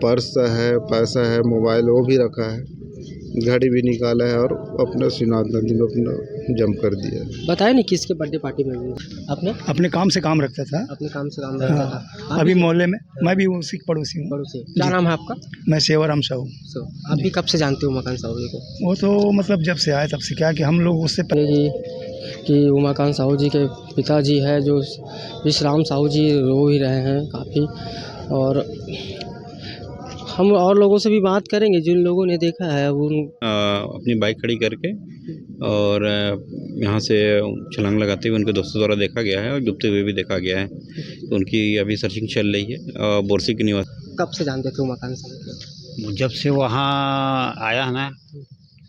Purse है, पैसा है, मोबाइल वो भी रखा है, घड़ी भी निकाला है और अपना शिवनाथ नदी में अपना जंप कर दिया। बताया नहीं किसके बर्थडे पार्टी में आपने? अपने काम से काम रखता था। अपने काम से काम रखता था। अभी मोहल्ले में मैं भी उसी पड़ोसी हूँ। पड़ोसी। क्या नाम है आपका? मैं सेवाराम साहू। आप भी कब से जानते हो उमाकांत साहू जी को? वो तो मतलब जब से आए तब से, क्या कि हम लोग उससे पहले कि उमाकांत साहू जी के पिताजी है जो विश्राम साहू जी रो ही रहे हैं काफ़ी, और हम और लोगों से भी बात करेंगे जिन लोगों ने देखा है वो अपनी बाइक खड़ी करके और यहाँ से छलांग लगाते हुए उनके दोस्तों द्वारा देखा गया है और डूबते हुए भी देखा गया है। तो उनकी अभी सर्चिंग चल रही है। बोरसी के निवास। कब से जानते थे उमाकांत साहू? जब से वहाँ आया है ना,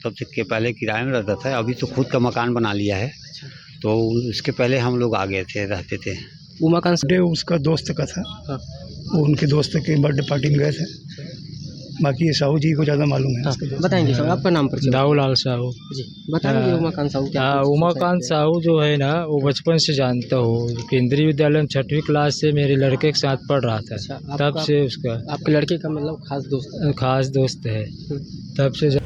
सबसे के पहले किराए में रहता था, अभी तो खुद का मकान बना लिया है। तो उसके पहले हम लोग आ गए थे, रहते थे। उमाकांत बर्थडे उसका दोस्त का था। हाँ। वो उनके दोस्त के बर्थडे पार्टी में गए थे। बाकी ये साहू जी को ज़्यादा मालूम है। हाँ, बताएंगे सर आपका नाम पर? दाऊलाल साहू जी बताएंगे। उमाकांत साहू क्या? उमाकांत साहू जो है ना, वो बचपन से जानता हूँ। केंद्रीय विद्यालय में 6वीं क्लास से मेरे लड़के के साथ पढ़ रहा था। तब से उसका आपके लड़के का मतलब खास दोस्त है। तब से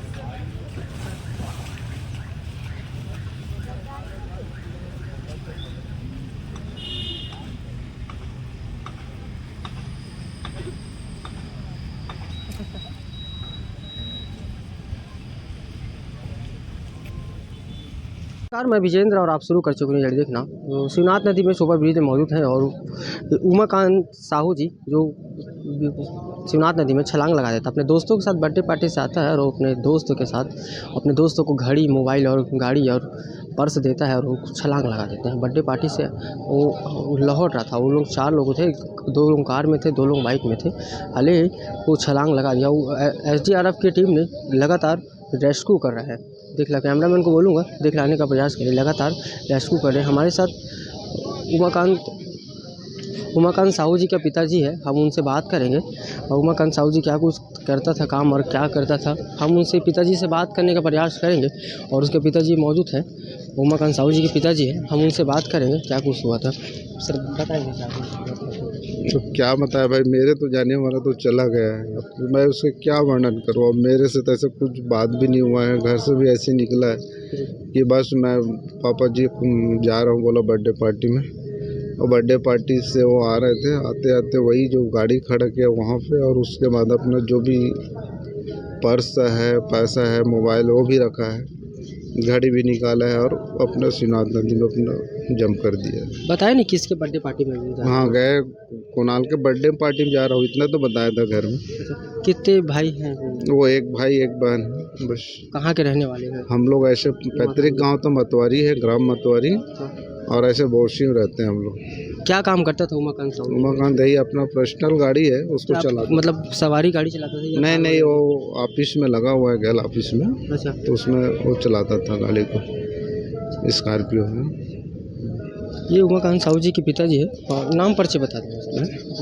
नमस्कार, मैं विजेंद्र और आप शुरू कर चुके हैं जल्दी देखना। शिवनाथ नदी में सुपर ब्रिज में मौजूद हैं और उमाकांत साहू जी जो शिवनाथ नदी में छलांग लगा देता है। अपने दोस्तों के साथ बर्थडे पार्टी से आता है और अपने दोस्तों के साथ अपने दोस्तों को घड़ी, मोबाइल और गाड़ी और पर्स देता है और वो छलांग लगा देते हैं। बर्थडे पार्टी से वो लौट रहा था। वो लोग 4 लोग थे, 2 लोग कार में थे, 2 लोग बाइक में थे। हाले वो छलांग लगा दिया। वो SDRF की टीम ने लगातार रेस्क्यू कर रहा है। देख ला, कैमरामैन को बोलूँगा देख लाने का प्रयास करें। लगातार रेस्क्यू कर रहे हैं। हमारे साथ उमाकांत साहू जी के पिताजी है, हम उनसे बात करेंगे। और उमाकांत साहू जी क्या कुछ करता था काम और क्या करता था, हम उनसे पिताजी से बात करने का प्रयास करेंगे। और उसके पिताजी मौजूद हैं, उमाकांत साहू जी के पिताजी हैं, हम उनसे बात करेंगे क्या कुछ हुआ था। सर बताएंगे क्या कुछ? तो क्या बताया भाई, मेरे तो जाने वाला तो चला गया है। अब मैं उसके क्या वर्णन करूँ। अब मेरे से तो ऐसा कुछ बात भी नहीं हुआ है। घर से भी ऐसे निकला है कि बस मैं पापा जी जा रहा हूँ बोला बर्थडे पार्टी में। और बर्थडे पार्टी से वो आ रहे थे, आते आते वही जो गाड़ी खड़ा किया वहाँ पे, और उसके बाद अपना जो भी पर्स है, पैसा है, मोबाइल वो भी रखा है, घड़ी भी निकाला है और अपना शिवनाथ नदी में अपना जंप कर दिया। बताया नहीं किसके बर्थडे पार्टी में? हाँ गए, कुणाल के बर्थडे पार्टी में जा रहा हूँ, इतना तो बताया था घर में। कितने भाई हैं? वो एक भाई एक बहन है बस। कहाँ के रहने वाले हैं? हम लोग ऐसे पैतृक गांव तो मतवारी है, ग्राम मतवारी, और ऐसे बोरसी में रहते हैं हम लोग। क्या काम करता था उमाकांत साहू? उमाकांत यही अपना पर्सनल गाड़ी है, उसको चलाता। मतलब सवारी गाड़ी चलाता था? नहीं, वो ऑफिस में लगा हुआ है, गैल ऑफिस में। अच्छा। तो उसमें वो चलाता था गाड़ी को, स्कॉर्पियो है। ये उमाकांत साहू जी के पिताजी है। और नाम परिचय बता दें।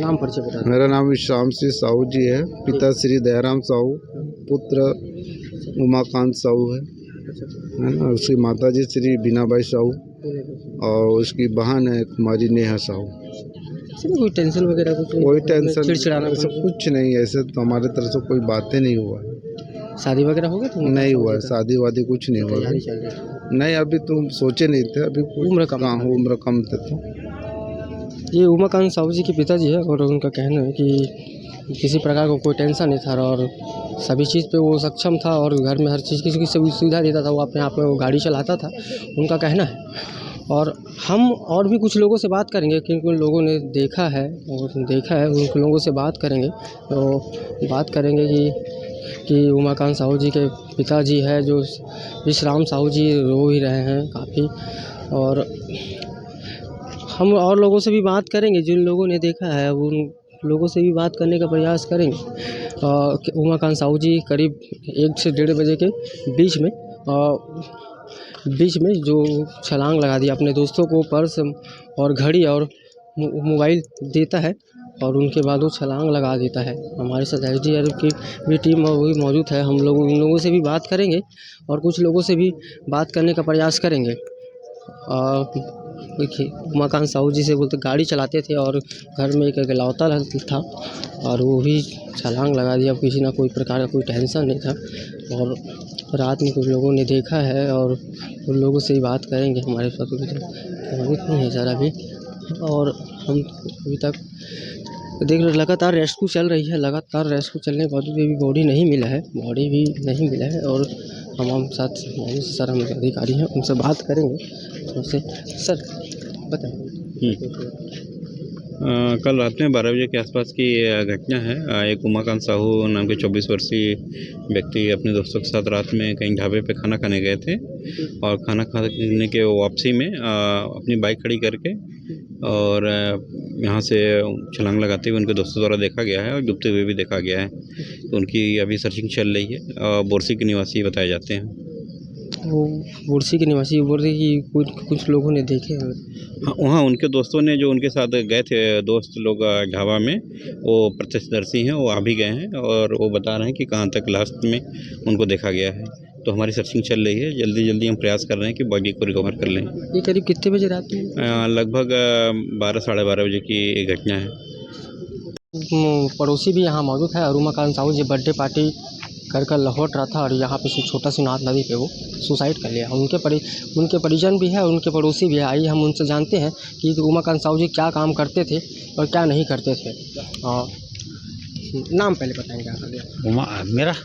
नाम परिचय बता दें। मेरा नाम विश्राम सिंह साहू जी है। पिता श्री दयाराम साहू, पुत्र उमाकांत साहू है ना। उसकी माता जी श्री बीनाबाई साहू और उसकी बहन है कुमारी नेहा साहू। कोई टेंशन वगैरह? कोई टेंशन चिड़चिड़ाना ऐसा कुछ नहीं। ऐसे तो हमारे तरफ से कोई बातें नहीं हुआ है। शादी वगैरह हो गया? तो नहीं हुआ है, शादी वादी कुछ नहीं हुआ है। नहीं, अभी तुम सोचे नहीं थे, अभी उम्र कम थे। तो ये उमाकांत साहू जी के पिताजी है और उनका कहना है कि किसी प्रकार का कोई टेंशन नहीं था और सभी चीज़ पे वो सक्षम था और घर में हर चीज़ की सभी सुविधा देता था। वो अपने आप में वो गाड़ी चलाता था, उनका कहना है। और हम और भी कुछ लोगों से बात करेंगे क्योंकि उन लोगों ने देखा है उन लोगों से बात करेंगे। तो बात करेंगे कि उमाकांत साहू जी के पिताजी है जो विश्राम साहू जी रो ही रहे हैं काफ़ी, और हम और लोगों से भी बात करेंगे जिन लोगों ने देखा है उन लोगों से भी बात करने का प्रयास करेंगे। उमाकांत साहू जी करीब 1 से 1:30 बजे के बीच में जो छलांग लगा दी, अपने दोस्तों को पर्स और घड़ी और मोबाइल देता है और उनके बाद वो छलांग लगा देता है। हमारे साथ SDRF की भी टीम वही मौजूद है। हम लोग उन लोगों से भी बात करेंगे और कुछ लोगों से भी बात करने का प्रयास करेंगे। देखिए उमाकांत साहू जी से बोलते गाड़ी चलाते थे और घर में एक इकलौता था और वो भी छलांग लगा दिया। किसी ना कोई प्रकार का कोई टेंशन नहीं था और रात में कुछ लोगों ने देखा है और उन लोगों से ही बात करेंगे। हमारे साथ मौजूद नहीं है सर अभी और हम अभी तक देख रहे लगातार रेस्क्यू चल रही है। लगातार रेस्क्यू चलने के बावजूद भी बॉडी नहीं मिला है और हमारे साथ सर हम अधिकारी हैं उनसे बात करेंगे तो उससे सर बताएं। कल रात में 12 बजे के आसपास की घटना है। एक उमाकांत साहू नाम के 24 वर्षीय व्यक्ति अपने दोस्तों के साथ रात में कहीं ढाबे पे खाना खाने गए थे और खाना खाने के वापसी में अपनी बाइक खड़ी करके और यहाँ से छलांग लगाते हुए उनके दोस्तों द्वारा देखा गया है और डूबते हुए भी देखा गया है। तो उनकी अभी सर्चिंग चल रही है। बोरसी के निवासी बताए जाते हैं। वो बोरसी के निवासी बोल रहे कि कुछ लोगों ने देखे हैं। हाँ, वहाँ उनके दोस्तों ने जो उनके साथ गए थे दोस्त लोग ढाबा में, वो प्रत्यक्षदर्शी हैं, वो आ भी गए हैं और वो बता रहे हैं कि कहाँ तक लास्ट में उनको देखा गया है। तो हमारी सर्चिंग चल रही है। जल्दी हम प्रयास कर रहे हैं कि बॉडी को रिकवर कर लें। ये करीब कितने बजे रात में? लगभग 12 साढ़े 12 बजे की एक घटना है। पड़ोसी भी यहाँ मौजूद है और उमाकांत साहू जी बर्थडे पार्टी कर लौट रहा था और यहाँ पे छोटा सिनार नदी पे वो सुसाइड कर लिया। उनके परिजन भी है और उनके पड़ोसी भी है। आइए हम उनसे जानते हैं कि उमाकांत साहू जी क्या काम करते थे और क्या नहीं करते थे। नाम पहले बताएंगे आप? मेरा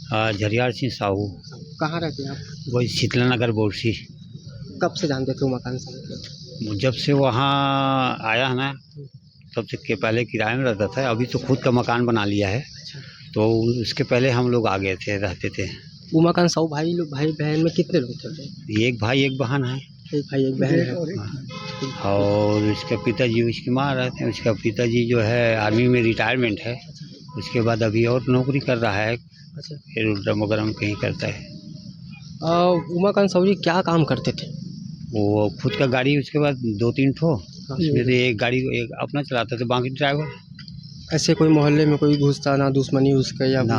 हाँ झरियार सिंह साहू। कहाँ रहते हैं आप? वही शीतला नगर बोरसी। कब से जानते थे उमाकांत साहू को? जब से वहाँ आया है ना तब से के पहले किराए में रहता था। अभी तो खुद का मकान बना लिया है। तो उसके पहले हम लोग आ गए थे, रहते थे। उमाकांत साहू भाई बहन में कितने लोग थे? एक भाई एक बहन है। एक भाई एक बहन है। और उसके पिताजी उसकी माँ रहते हैं। उसका पिताजी जो है आर्मी में रिटायरमेंट है। उसके बाद अभी और नौकरी कर रहा है। अच्छा, फिर ड्रम वगैरह में कहीं करता है। उमाकांत साहू जी क्या काम करते थे? वो खुद का गाड़ी, उसके बाद 2-3 ठो, उसमें से एक गाड़ी एक अपना चलाता था, बाकी ड्राइवर। ऐसे कोई मोहल्ले में कोई घुसता ना दुश्मनी उसका या ना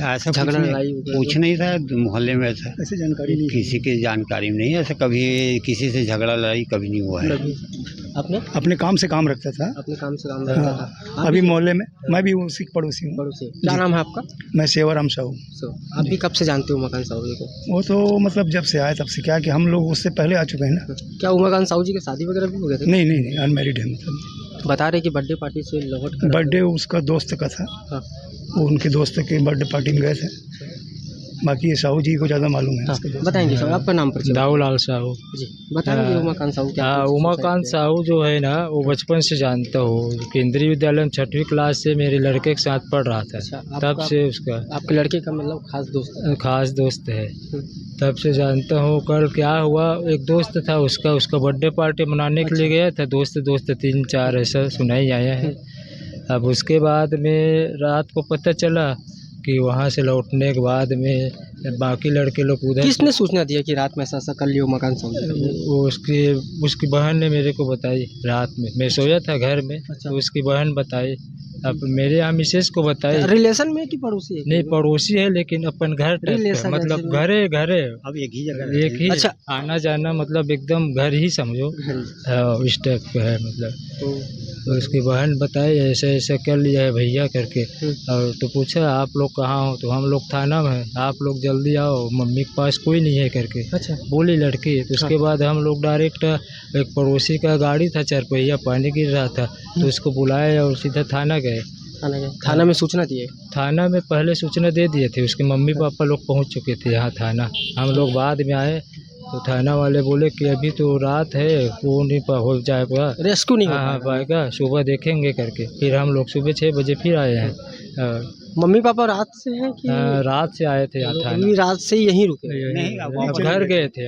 ऐसा झगड़ा लड़ाई कुछ नहीं था मोहल्ले में। ऐसे जानकारी नहीं, किसी की जानकारी में नहीं। ऐसा कभी किसी से झगड़ा लड़ाई कभी नहीं हुआ है। अपने काम से काम रखता था। अपने काम से काम रखता था। अभी मोहल्ले में मैं भी उसी पड़ोसी हूँ। पड़ोसी क्या नाम है आपका? मैं सेवाराम साहू। आप भी कब से जानते हो उमाकांत साहू जी को? वो तो मतलब जब से आए तब से, क्या कि हम लोग उससे पहले आ चुके हैं ना। क्या उमाकांत साहू जी की शादी वगैरह भी हो गए थे? नहीं अनमैरिड है। मतलब बता रहे कि बर्थडे पार्टी से लौट कर बर्थडे उसका दोस्त का था। हाँ। वो उनके दोस्त के बर्थडे पार्टी में गए थे। बाकी ये साहू जी को ज़्यादा मालूम है। हाँ, बताएंगे सर आपका नाम पर? दाऊलाल साहू जी बताएंगे। उमाकांत साहू क्या? हाँ, उमाकांत साहू जो है ना वो बचपन से जानता हूँ। केंद्रीय विद्यालय में 6वीं क्लास से मेरे लड़के के साथ पढ़ रहा था। अच्छा, तब से उसका आपके लड़के का मतलब खास दोस्त है। तब से जानता हूँ। कल क्या हुआ, एक दोस्त था उसका बर्थडे पार्टी मनाने के लिए गया था। दोस्त 3-4 ऐसा सुना ही आया है। अब उसके बाद में रात को पता चला कि वहाँ से लौटने के बाद में बाकी लड़के लोग उधर। किसने सूचना दिया कि रात में ऐसा कर लिया उमाकांत साहू? वो उसकी बहन ने मेरे को बताई रात में। मैं सोया था घर में। अच्छा। तो उसकी बहन बताई। अब मेरे यहाँ मिसेस को बताई। रिलेशन में कि पड़ोसी है? नहीं पड़ोसी है लेकिन अपन घर टाइप का, मतलब घरे अब एक ही जगह एक ही। अच्छा। आना जाना मतलब एकदम घर ही समझो। इस टाइप का है मतलब। तो उसकी बहन बताई ऐसे ऐसे कर लिया है भैया करके। और तो पूछा आप लोग कहाँ हो? तो हम लोग थाना में हैं, आप लोग जल्दी आओ, मम्मी के पास कोई नहीं है करके। अच्छा। बोली लड़की। तो उसके बाद हम लोग डायरेक्ट एक पड़ोसी का गाड़ी था 4 पहिया, पानी गिर रहा था तो उसको बुलाया और सीधा थाना गए। थाना में सूचना दिए? थाना में पहले सूचना दे दिए थे। उसके मम्मी पापा लोग पहुँच चुके थे यहाँ थाना। हम लोग बाद में आए तो थाना वाले बोले कि अभी तो रात है, वो नहीं हो जाएगा, रेस्क्यू नहीं हो पाएगा, सुबह देखेंगे करके। फिर हम लोग सुबह 6 बजे फिर आए हैं। मम्मी पापा रात से हैं कि? रात से आए थे थाना। रात से यहीं रुके? नहीं, घर गए थे।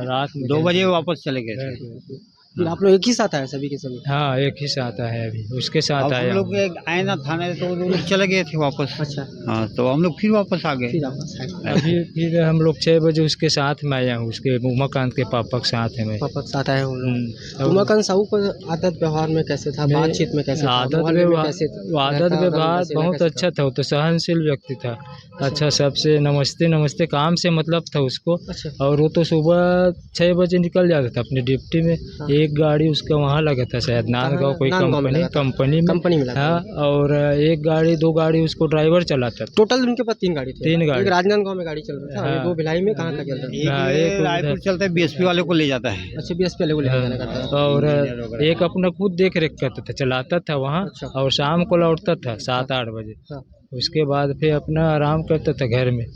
रात में 2 बजे वापस चले गए थे। फिर आप लोग एक ही साथ आए सभी के सभी? हाँ एक ही साथ आए अभी उसके साथ अब आए हम लोग आए ना थाने तो वो लोग चले गए थे वापस। अच्छा, हाँ तो हम लोग फिर वापस आ गए। फिर वापस आए। अभी फिर हम लोग 6 बजे उसके साथ में आया हूँ उसके उमाकांत के पापा के साथ है मैं। पापा के साथ आए हो लोग। और उमाकांत साहू का आदत व्यवहार में कैसे था, मेरे बातचीत में कैसे था, आदत मोहल्ले में व्यवहार कैसे आदत रहता, व्यवहार रंग बसेरा बहुत कैसे अच्छा था। वो तो सहनशील व्यक्ति था। अच्छा सबसे नमस्ते नमस्ते काम से मतलब था उसको। अच्छा। और वो तो सुबह 6 बजे निकल जाता था अपनी ड्यूटी में। हाँ। एक गाड़ी उसका वहाँ लगा था शायद नांदगांव कोई नांदगांव में लगा था। कंपनी में लगा हाँ। और एक गाड़ी 2 गाड़ी उसको ड्राइवर चलाता था। टोटल उनके पास 3 गाड़ी थी। 3 गाड़ी। एक राजनांदगांव में गाड़ी चल रहा था, हाँ। 2 भिलाई में, कहाँ का चल रहा था? हाँ, एक एक रायपुर चलता है बीएसपी वाले को ले जाता है। अच्छा, बीएसपी वाले को लेकर जाना करता था। और एक अपना खुद देख रेख करता था, चलाता था वहाँ। अच्छा। और शाम को लौटता था 7-8 बजे। हाँ। उसके बाद फिर अपना आराम करता था घर में।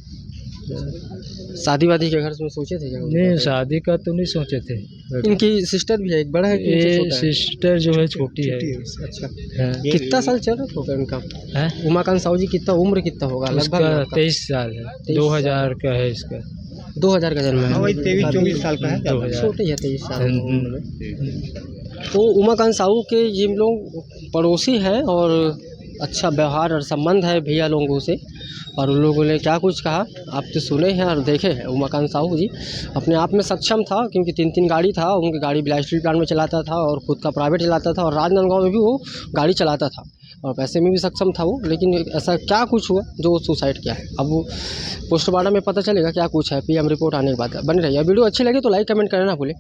शादी वादी के घर में सोचे थे क्या? नहीं शादी का तो नहीं सोचे थे। इनकी सिस्टर भी है, एक बड़ा है कि इनसे ये छोटा है? सिस्टर जो है छोटी है। अच्छा। हाँ। कितना साल चल रहा होगा इनका? हैं? उमाकांत साहू जी कितना उम्र कितना होगा लगभग? उसका आपका? 23 साल है। 2000 का है इसका। 2000 का जन्म है। वही 23-24 साल का है। 2000। छोटे ही है 23 साल की हम्म। उम्र में। तो उमाकांत साहू के ये लोग पड़ोसी हैं और अच्छा व्यवहार और संबंध है भैया लोगों से। और उन लोगों ने क्या कुछ कहा आप तो सुने हैं और देखे हैं। उमाकांत साहू जी अपने आप में सक्षम था क्योंकि 3 गाड़ी था। उनकी गाड़ी बिलास स्टील प्लांट में चलाता था और खुद का प्राइवेट चलाता था और राजनांदगांव में भी वो गाड़ी चलाता था और पैसे में भी सक्षम था वो। लेकिन ऐसा क्या कुछ हुआ जो वो सुसाइड किया है, अब वो पोस्टमार्टम में पता चलेगा क्या कुछ है। पीएम रिपोर्ट आने के बाद। बने रहिए। वीडियो अच्छी लगी तो लाइक कमेंट करना ना भूलें।